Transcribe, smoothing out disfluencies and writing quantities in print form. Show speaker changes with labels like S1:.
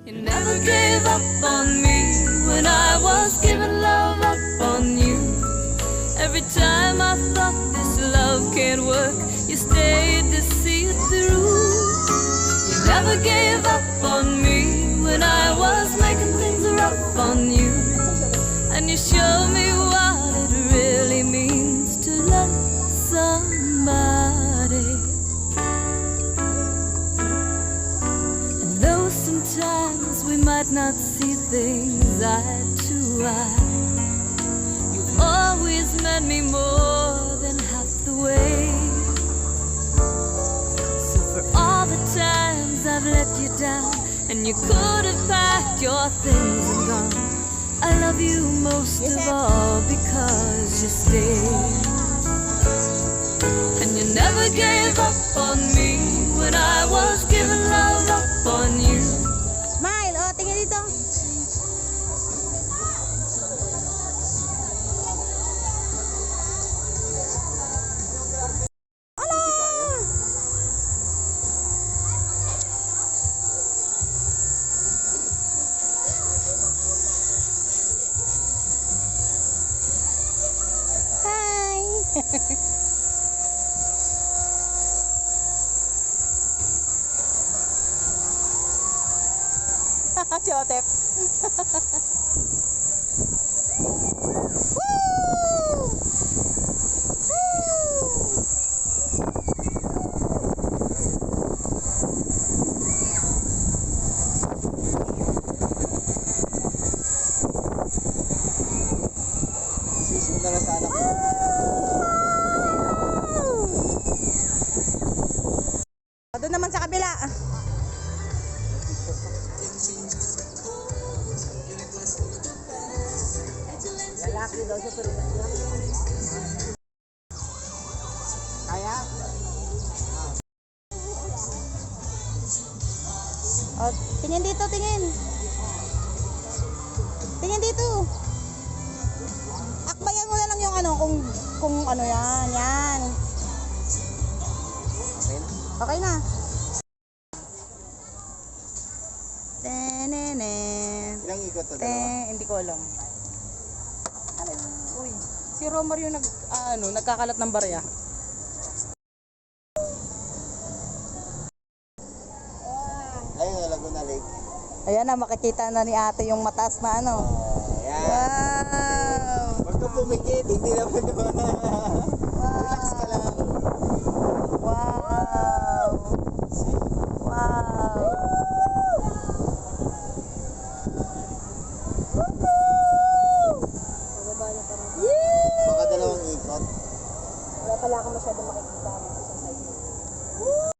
S1: You never gave up on me when I was giving love up on you. Every time I thought this love can't work, you stayed to see it through. You never gave up on me when I was making things rough on you. And you showed me what it really means to love somebody. And though sometimes we might not see things eye to eye, you've always meant me more than half the way. So for all the times I've let you down and you could have packed your things and gone, I love you most of all because you stayed. And you never gave up on me when I was giving love up on you.
S2: Smile, oh, tingin dito. Hi. Joseph. Woo! Woo!
S3: Sisig na lang sa anak ko.
S2: Doon naman sa kabila. Lalaki daw siya pero
S3: Kaya?
S2: oh, tingin dito, tingin. Tingin dito. Akbayan mo na lang yung ano, kung ano yan, yan.
S3: Okay na.
S2: Okay na. Tenenen.
S3: Ilang ikot to dalawa?
S2: Hindi ko alam. Uy, si Romar yung nagkakalat ng barya.
S3: Ayun na, Laguna Lake.
S2: Ayan na, makikita na ni ate yung mataas na ano.
S3: Oh, yan.
S2: Wow!
S3: Huwag ka pumikit, hindi naman naman. Relax ka lang.
S2: Wow! Wow!
S3: Baka dalawang ikot.
S2: Wala pala ako masyado makikita sa side.